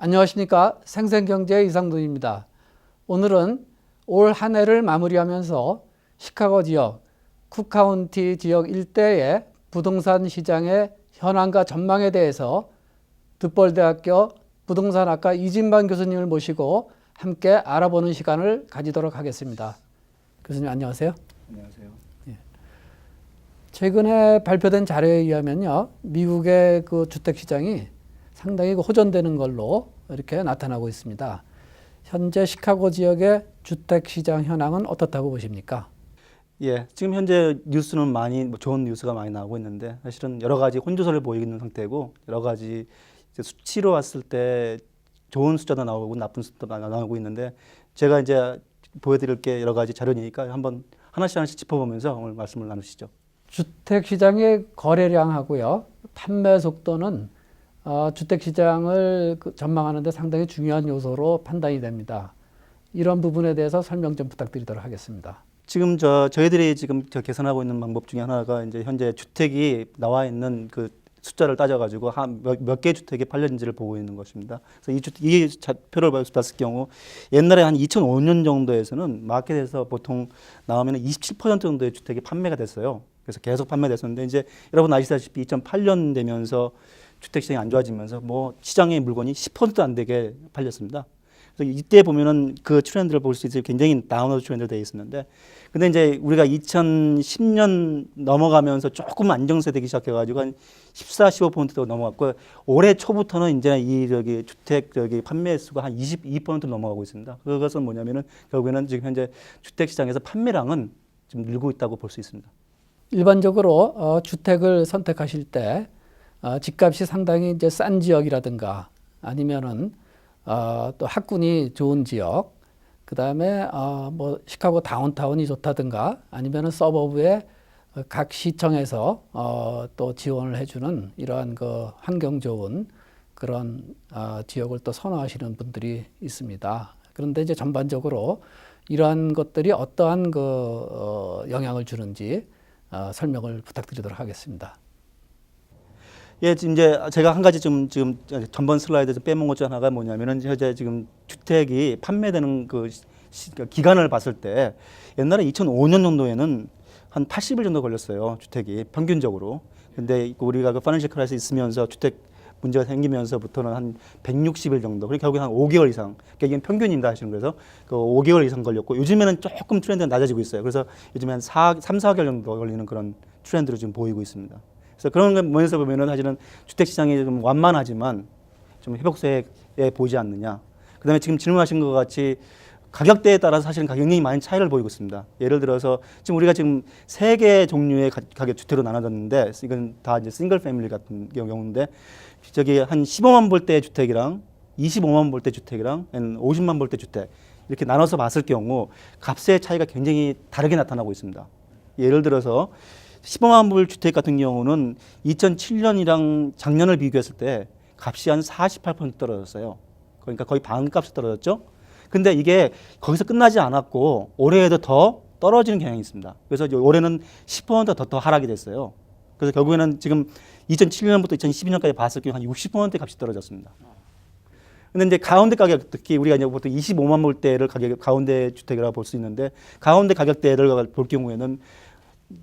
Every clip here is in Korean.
안녕하십니까. 생생경제의 이상돈입니다. 오늘은 올 한 해를 마무리하면서 시카고 지역, 쿡카운티 지역 일대의 부동산 시장의 현황과 전망에 대해서 득벌대학교 부동산학과 이진반 교수님을 모시고 함께 알아보는 시간을 가지도록 하겠습니다. 교수님 안녕하세요. 안녕하세요. 최근에 발표된 자료에 의하면요, 미국의 그 주택 시장이 상당히 호전되는 걸로 이렇게 나타나고 있습니다. 현재 시카고 지역의 주택 시장 현황은 어떻다고 보십니까? 예, 지금 현재 뉴스는 많이 좋은 뉴스가 많이 나오고 있는데 사실은 여러 가지 혼조세를 보이고 있는 상태고 여러 가지 이제 수치로 왔을 때 좋은 숫자도 나오고 나쁜 숫자도 나오고 있는데 제가 이제 보여드릴 게 여러 가지 자료니까 한번 하나씩 짚어보면서 오늘 말씀을 나누시죠. 주택 시장의 거래량하고요, 판매 속도는 주택 시장을 전망하는 데 상당히 중요한 요소로 판단이 됩니다. 이런 부분에 대해서 설명 좀 부탁드리도록 하겠습니다. 지금 저희들이 지금 계산하고 있는 방법 중에 하나가 이제 현재 주택이 나와 있는 그 숫자를 따져가지고 한 몇 개 주택이 팔렸는지를 보고 있는 것입니다. 그래서 이 표를 봤을 경우 옛날에 한 2005년 정도에서는 마켓에서 보통 나오면 27% 정도의 주택이 판매가 됐어요. 그래서 계속 판매됐었는데 이제 여러분 아시다시피 2008년 되면서 주택 시장이 안 좋아지면서 뭐 시장의 물건이 10%도 안 되게 팔렸습니다. 그래서 이때 보면은 그 트렌드를 볼 수 있어요. 굉장히 다운워드 트렌드 되어 있었는데, 근데 이제 우리가 2010년 넘어가면서 조금 안정세 되기 시작해가지고 한 14~15%도 넘어갔고 올해 초부터는 이제 이 주택 판매 수가 한 22% 넘어가고 있습니다. 그것은 뭐냐면은 결국에는 지금 현재 주택 시장에서 판매량은 좀 늘고 있다고 볼 수 있습니다. 일반적으로 주택을 선택하실 때 집값이 상당히 이제 싼 지역이라든가 아니면은 또 학군이 좋은 지역, 그 다음에 뭐 시카고 다운타운이 좋다든가 아니면은 서버브에 각 시청에서 또 지원을 해주는 이러한 그 환경 좋은 그런 지역을 또 선호하시는 분들이 있습니다. 그런데 이제 전반적으로 이러한 것들이 어떠한 그 영향을 주는지 설명을 부탁드리도록 하겠습니다. 예, 이제 제가 한 가지 지금 전번 슬라이드에서 빼먹은 것 중 하나가 뭐냐면은 현재 지금 주택이 판매되는 그 기간을 봤을 때 옛날에 2005년 정도에는 한 80일 정도 걸렸어요. 주택이 평균적으로. 근데 우리가 그 파이낸셜 크라이시스 있으면서 주택 문제가 생기면서부터는 한 160일 정도. 그리고 결국에 한 5개월 이상. 그러니까 이게 평균입니다 하시는 거에서 그 5개월 이상 걸렸고 요즘에는 조금 트렌드가 낮아지고 있어요. 그래서 요즘에 한 3~4개월 정도 걸리는 그런 트렌드를 지금 보이고 있습니다. 그래서 그런 면에서 보면은 사실은 주택 시장이 좀 완만하지만 좀 회복세에 보이지 않느냐. 그다음에 지금 질문하신 것 같이 가격대에 따라서 사실은 굉장히 많은 차이를 보이고 있습니다. 예를 들어서 지금 우리가 지금 3개 종류의 가격 주택으로 나눠졌는데 이건 다 이제 싱글 패밀리 같은 경우인데 저기 한 15만 불대 주택이랑 25만 불대 주택이랑 50만 불대 주택 이렇게 나눠서 봤을 경우 값의 차이가 굉장히 다르게 나타나고 있습니다. 예를 들어서 15만 불 주택 같은 경우는 2007년이랑 작년을 비교했을 때 값이 한 48% 떨어졌어요. 그러니까 거의 반값이 떨어졌죠. 근데 이게 거기서 끝나지 않았고 올해에도 더 떨어지는 경향이 있습니다. 그래서 올해는 10% 더 하락이 됐어요. 그래서 결국에는 지금 2007년부터 2012년까지 봤을 경우 한 60% 값이 떨어졌습니다. 근데 이제 가운데 가격, 특히 우리가 이제 보통 25만 불대를 가운데 주택이라고 볼 수 있는데 가운데 가격대를 볼 경우에는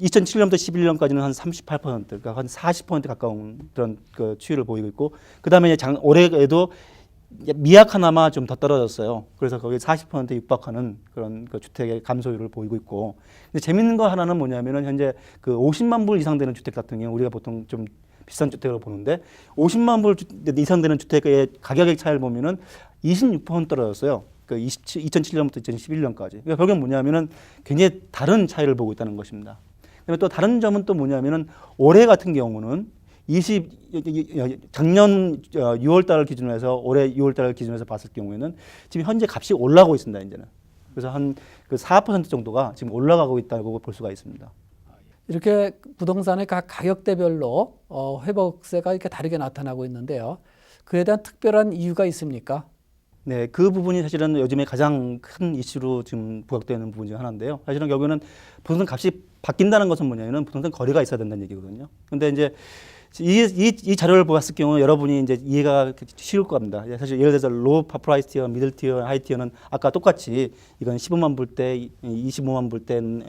2007년부터 11년까지는 한 38%, 그러니까 한 40% 가까운 그런 그 추이를 보이고 있고, 그 다음에 올해에도 미약하나마 좀 더 떨어졌어요. 그래서 거기 40%에 육박하는 그런 그 주택의 감소율을 보이고 있고, 근데 재밌는 거 하나는 뭐냐면은 현재 그 50만 불 이상 되는 주택 같은 경우 우리가 보통 좀 비싼 주택으로 보는데 50만 불 이상 되는 주택의 가격의 차이를 보면은 26% 떨어졌어요. 그 2007년부터 2011년까지. 그러니까 결국은 뭐냐면은 굉장히 다른 차이를 보고 있다는 것입니다. 그다음에 또 다른 점은 또 뭐냐면은 올해 같은 경우는 작년 6월 달을 기준으로 해서 올해 6월 달을 기준으로 해서 봤을 경우에는 지금 현재 값이 올라가고 있습니다, 이제는. 그래서 한 그 4% 정도가 지금 올라가고 있다고 볼 수가 있습니다. 이렇게 부동산의 각 가격대별로 회복세가 이렇게 다르게 나타나고 있는데요. 그에 대한 특별한 이유가 있습니까? 네, 그 부분이 사실은 요즘에 가장 큰 이슈로 지금 부각되는 부분 중 하나인데요. 사실은 결국에는 부동산 값이 바뀐다는 것은 뭐냐면은 부동산 거래가 있어야 된다는 얘기거든요. 근데 이제 이 자료를 보았을 경우 여러분이 이제 이해가 쉬울 겁니다. 사실 예를 들어서 로우 프라이스 티어, 미들 티어, 하이 티어는 아까 똑같이 이건 15만 불 때, 25만 불 때는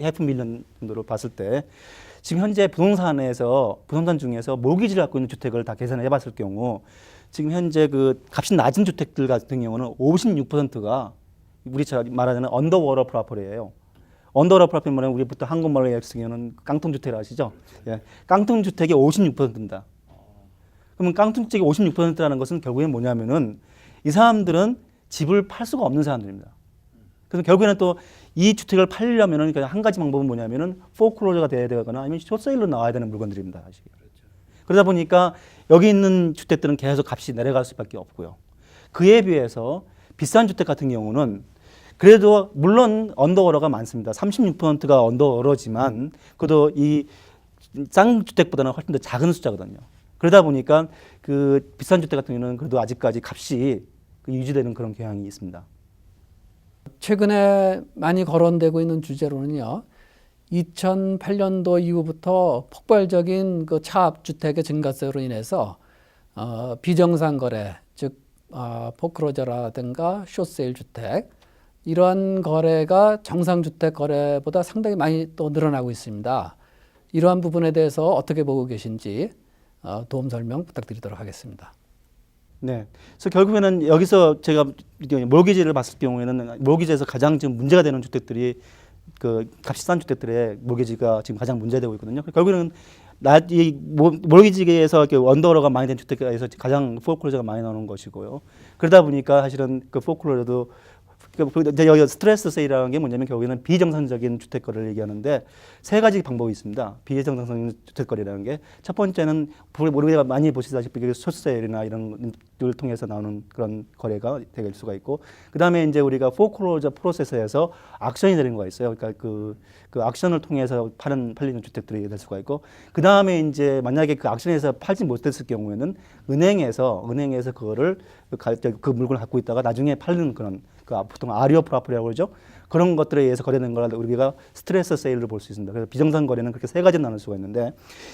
해프 밀리언 정도로 봤을 때 지금 현재 부동산 중에서 모기지를 갖고 있는 주택을 다 계산해 봤을 경우 지금 현재 그 값이 낮은 주택들 같은 경우는 56%가 우리 말하자면 언더워터 프로퍼리예요. 언더워터 프로퍼리 뭐냐면 우리 보통 한국말로 쓰기에는 깡통주택을 아시죠? 예. 깡통주택이 56%입니다. 그러면 깡통주택이 56%라는 것은 결국엔 뭐냐면은 이 사람들은 집을 팔 수가 없는 사람들입니다. 그래서 결국에는 또 이 주택을 팔려면은 그냥 한 가지 방법은 뭐냐면은 포클로저가 돼야 되거나 아니면 숏세일로 나와야 되는 물건들입니다. 사실. 그러다 보니까 여기 있는 주택들은 계속 값이 내려갈 수밖에 없고요. 그에 비해서 비싼 주택 같은 경우는 그래도 물론 언더워러가 많습니다. 36%가 언더워러지만 그래도 이 싼 주택보다는 훨씬 더 작은 숫자거든요. 그러다 보니까 그 비싼 주택 같은 경우는 그래도 아직까지 값이 유지되는 그런 경향이 있습니다. 최근에 많이 거론되고 있는 주제로는요. 2008년도 이후부터 폭발적인 그 차압 주택의 증가세로 인해서 비정상 거래, 즉 포크로저라든가 숏세일 주택 이러한 거래가 정상 주택 거래보다 상당히 많이 또 늘어나고 있습니다. 이러한 부분에 대해서 어떻게 보고 계신지 도움 설명 부탁드리도록 하겠습니다. 네. 그래서 결국에는 여기서 제가 몰기지를 봤을 경우에는 몰기지에서 가장 지금 문제가 되는 주택들이 그 값이 싼 주택들의 몰기지가 지금 가장 문제되고 있거든요. 결국에는 이 몰기지에서 언더워러가 많이 된 주택에서 가장 포클로저가 많이 나오는 것이고요. 그러다 보니까 사실은 그 포클로저도 여기 스트레스 세일이라는 게 뭐냐면 결국에는 비정상적인 주택거래를 얘기하는데 세 가지 방법이 있습니다. 비정상적인 주택거래라는 게 첫 번째는 우리가 많이 보시다시피 숏세일이나 이런 걸 통해서 나오는 그런 거래가 될 수가 있고 그 다음에 이제 우리가 포클로저 프로세스에서 악션이 되는 거가 있어요. 그러니까 그 악션을 통해서 팔리는 주택들이 될 수가 있고 그 다음에 이제 만약에 그 악션에서 팔지 못했을 경우에는 은행에서 그거를 그 물건을 갖고 있다가 나중에 팔리는 그런 보통 아리오 프로퍼리라고 그러죠. 그런 것들에 의해서 거래되는 걸 우리가 스트레스 세일을 볼 수 있습니다. 그래서 비정상 거래는 그렇게 세 가지 나눌 수가 있는데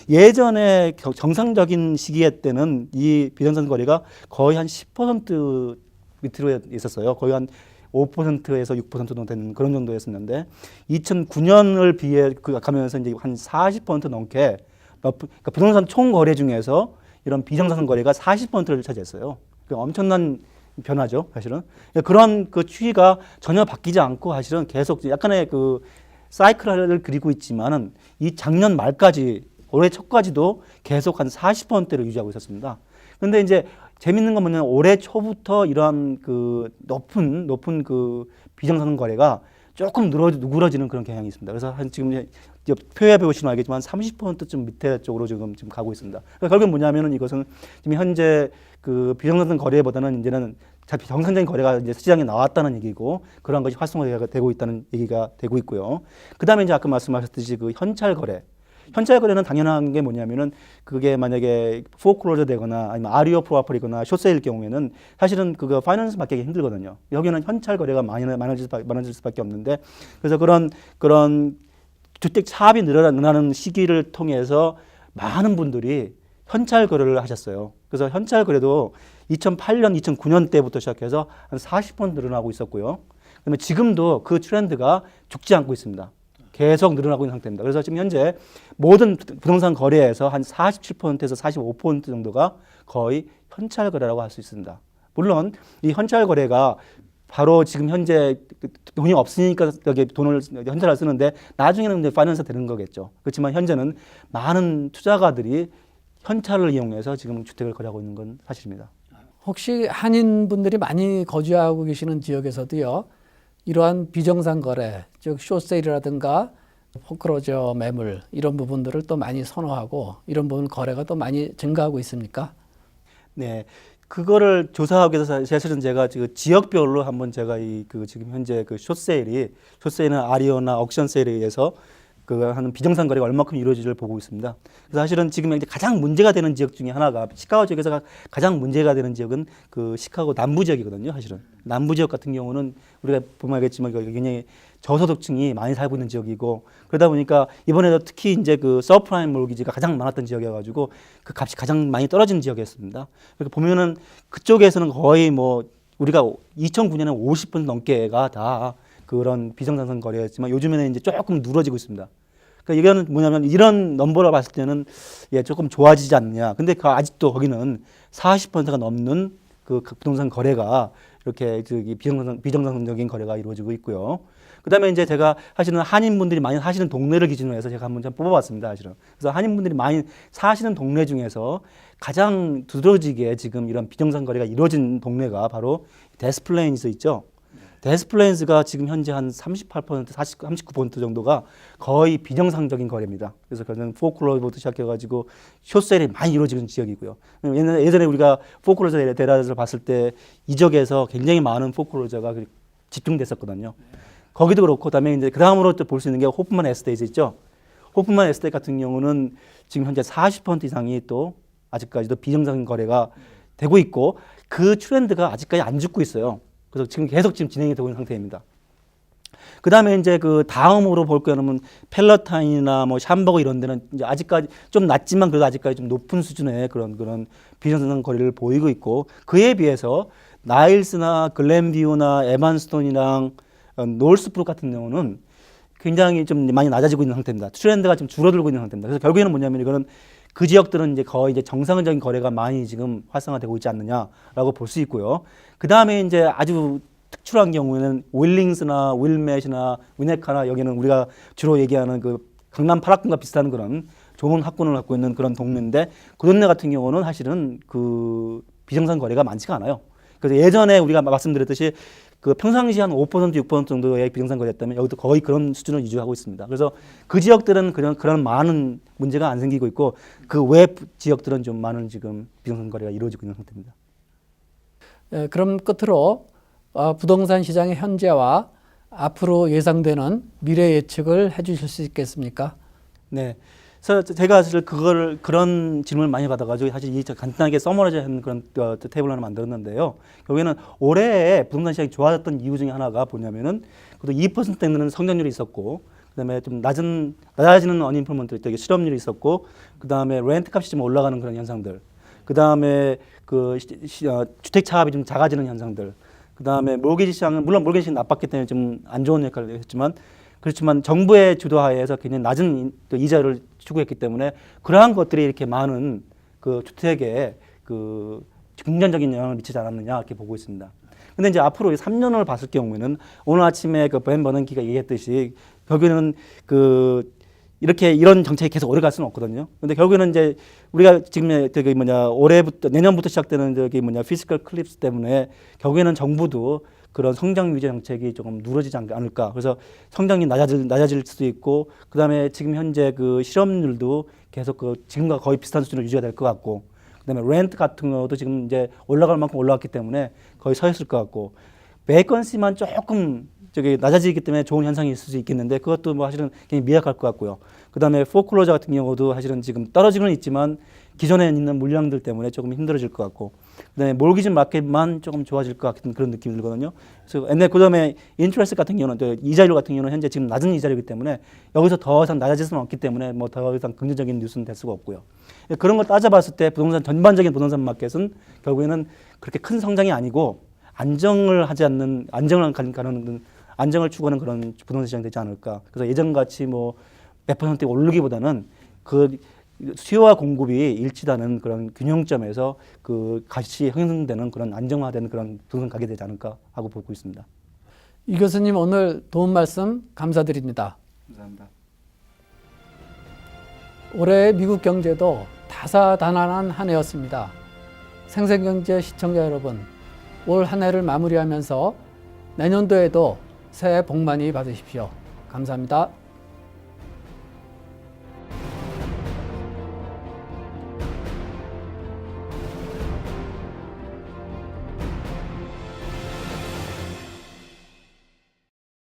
예전에 정상적인 시기에 때는 이 비정상 거래가 거의 한 10% 밑으로 있었어요. 거의 한 5%에서 6% 정도 되는 그런 정도였었는데 2009년을 비해 가면서 이제 한 40% 넘게 그러니까 부동산 총 거래 중에서 이런 비정상 거래가 40%를 차지했어요. 엄청난 변화죠, 사실은. 그런 그 추이가 전혀 바뀌지 않고 사실은 계속 약간의 그 사이클을 그리고 있지만은 이 작년 말까지 올해 초까지도 계속 한 40%대를 유지하고 있었습니다. 근데 이제 재밌는 건 뭐냐면 올해 초부터 이러한 그 높은 그 비정상 거래가 조금 누그러지는 그런 경향이 있습니다. 그래서 한 지금 표에 보시면 알겠지만 30%쯤 밑에 쪽으로 지금 가고 있습니다. 그러니까 결국은 뭐냐면은 이것은 지금 현재 그 비정상 거래보다는 이제는 정상적인 거래가 이제 시장에 나왔다는 얘기고 그런 것이 활성화가 되고 있다는 얘기가 되고 있고요. 그 다음에 이제 아까 말씀하셨듯이 그 현찰 거래는 당연한 게 뭐냐면은 그게 만약에 포클로저 되거나 아니면 아리오 프로퍼리거나 숏세일 경우에는 사실은 그거 파이낸스 받기 힘들거든요. 여기는 현찰 거래가 많아질 수밖에 없는데 그래서 그런 주택 차압이 늘어나는 시기를 통해서 많은 분들이 현찰 거래를 하셨어요. 그래서 현찰 거래도 2008년, 2009년 때부터 시작해서 한 40% 늘어나고 있었고요. 그다음에 지금도 그 트렌드가 죽지 않고 있습니다. 계속 늘어나고 있는 상태입니다. 그래서 지금 현재 모든 부동산 거래에서 한 47%에서 45% 정도가 거의 현찰 거래라고 할 수 있습니다. 물론 이 현찰 거래가 바로 지금 현재 돈이 없으니까 여기 돈을 현찰을 쓰는데 나중에는 이제 파이낸스 되는 거겠죠. 그렇지만 현재는 많은 투자가들이 현찰을 이용해서 지금 주택을 거래하고 있는 건 사실입니다. 혹시 한인분들이 많이 거주하고 계시는 지역에서도요. 이러한 비정상 거래, 즉 숏세일이라든가 포크로저 매물 이런 부분들을 또 많이 선호하고 이런 부분 거래가 또 많이 증가하고 있습니까? 네. 그거를 조사하기 위해서 사실은 제가 지금 지역별로 한번 제가 지금 현재 숏세일은 아리오나 옥션 세일에 의해서 그 하는 비정상 거래가 얼마큼 이루어질지를 보고 있습니다. 그래서 사실은 지금 이제 가장 문제가 되는 지역 중에 하나가 시카고 지역에서 가장 문제가 되는 지역은 그 시카고 남부 지역이거든요. 사실은 남부 지역 같은 경우는 우리가 보면 알겠지만 굉장히 저소득층이 많이 살고 있는 지역이고 그러다 보니까 이번에도 특히 이제 그 서프라임 몰기지가 가장 많았던 지역이어가지고 그 값이 가장 많이 떨어진 지역이었습니다. 그러니까 보면은 그쪽에서는 거의 뭐 우리가 2009년에 50% 넘게가 다 그런 비정상선 거래였지만 요즘에는 이제 조금 누러지고 있습니다. 그러니까 이거는 뭐냐면 이런 넘버를 봤을 때는 예, 조금 좋아지지 않느냐. 근데 그 아직도 거기는 40%가 넘는 그 부동산 거래가 이렇게 저기 비정상적인 거래가 이루어지고 있고요. 그다음에 이제 제가 사실은 한인분들이 많이 사시는 동네를 기준으로 해서 제가 한번 좀 뽑아봤습니다. 사실은. 그래서 한인분들이 많이 사시는 동네 중에서 가장 두드러지게 지금 이런 비정상 거래가 이루어진 동네가 바로 데스플레인스 있죠. 데스플레인스가 지금 현재 한 38%, 39% 정도가 거의 비정상적인 거래입니다. 그래서 그는 포클로즈부터 시작해가지고 숏셀이 많이 이루어지는 지역이고요. 예전에 우리가 포클로즈 데이터를 봤을 때 이 지역에서 굉장히 많은 포클로즈가 집중됐었거든요. 거기도 그렇고, 그다음에 이제 그 다음으로 또 볼 수 있는 게 호프만 에스테이트 있죠. 호프만 에스테이트 같은 경우는 지금 현재 40% 이상이 또 아직까지도 비정상적인 거래가 되고 있고 그 트렌드가 아직까지 안 죽고 있어요. 그래서 지금 계속 지금 진행이 되고 있는 상태입니다. 그 다음에 이제 그 다음으로 볼 거는 펠러타인이나 뭐 샴버거 이런 데는 이제 아직까지 좀 낮지만 그래도 아직까지 좀 높은 수준의 그런 비정상 거래를 보이고 있고 그에 비해서 나일스나 글렌뷰나 에반스톤이랑 노스브룩 같은 경우는 굉장히 좀 많이 낮아지고 있는 상태입니다. 트렌드가 좀 줄어들고 있는 상태입니다. 그래서 결국에는 뭐냐면 이거는 그 지역들은 이제 거의 이제 정상적인 거래가 많이 지금 활성화되고 있지 않느냐라고 볼 수 있고요. 그 다음에 이제 아주 특출한 경우에는 윌링스나 윌맷이나 위네카나 여기는 우리가 주로 얘기하는 그 강남 8학군과 비슷한 그런 좋은 학군을 갖고 있는 그런 동네인데 그 동네 같은 경우는 사실은 그 비정상 거래가 많지가 않아요. 그래서 예전에 우리가 말씀드렸듯이 그 평상시 한 5%, 6% 정도의 비정상 거래였다면 여기도 거의 그런 수준을 유지하고 있습니다. 그래서 그 지역들은 그런 많은 문제가 안 생기고 있고 그 외 지역들은 좀 많은 지금 비정상 거래가 이루어지고 있는 상태입니다. 예, 그럼 끝으로 부동산 시장의 현재와 앞으로 예상되는 미래 예측을 해주실 수 있겠습니까? 네. 그래서 제가 사실 그런 질문을 많이 받아가지고 사실 이 간단하게 서머라이즈한 그런 테이블을 하나 만들었는데요. 결국에는 올해 부동산 시장이 좋아졌던 이유 중에 하나가 뭐냐면은 그래도 2%대는 성장률이 있었고, 그다음에 좀 낮아지는 언임플먼트, 실업률이 있었고, 그다음에 렌트 값이 좀 올라가는 그런 현상들, 그다음에 주택 차압이 좀 작아지는 현상들, 그다음에 몰기지 시장은 물론 몰기지 시장이 나빴기 때문에 좀 안 좋은 역할을 했지만. 그렇지만 정부의 주도하에서 굉장히 낮은 이자를 추구했기 때문에 그러한 것들이 이렇게 많은 그 주택에 그 긍정적인 영향을 미치지 않았느냐 이렇게 보고 있습니다. 근데 이제 앞으로 3년을 봤을 경우에는 오늘 아침에 그 벤 버넌키가 얘기했듯이 결국에는 이렇게 이런 정책이 계속 오래 갈 수는 없거든요. 근데 결국에는 이제 우리가 지금 내년부터 시작되는 피스컬 클립스 때문에 결국에는 정부도 그런 성장 위주 정책이 조금 누러지지 않을까. 그래서 성장이 낮아질 수도 있고, 그 다음에 지금 현재 그 실업률도 계속 지금과 거의 비슷한 수준으로 유지가 될 것 같고, 그 다음에 렌트 같은 것도 지금 이제 올라갈 만큼 올라왔기 때문에 거의 서 있을 것 같고, 베이컨시만 조금 낮아지기 때문에 좋은 현상이 있을 수 있겠는데, 그것도 뭐 사실은 굉장히 미약할 것 같고요. 그 다음에 포클로저 같은 경우도 사실은 지금 떨어지고는 있지만 기존에 있는 물량들 때문에 조금 힘들어질 것 같고, 그다음에 몰기지 마켓만 조금 좋아질 것 같은 그런 느낌이 들거든요. 그래서 그다음에 인트레스트 같은 경우는 이자율 같은 경우는 현재 지금 낮은 이자율이기 때문에 여기서 더 이상 낮아질 수는 없기 때문에 뭐 더 이상 긍정적인 뉴스는 될 수가 없고요. 그런 걸 따져봤을 때 전반적인 부동산 마켓은 결국에는 그렇게 큰 성장이 아니고 안정을 추구하는 그런 부동산 시장이 되지 않을까. 그래서 예전같이 뭐 몇 퍼센트 오르기보다는 그 수요와 공급이 일치하는 그런 균형점에서 그 가치 형성되는 그런 안정화된 그런 부동산 가격이 되지 않을까 하고 보고 있습니다. 이 교수님 오늘 도움 말씀 감사드립니다. 감사합니다. 올해 미국 경제도 다사다난한 한 해였습니다. 생생경제 시청자 여러분, 올 한 해를 마무리하면서 내년도에도 새해 복 많이 받으십시오. 감사합니다.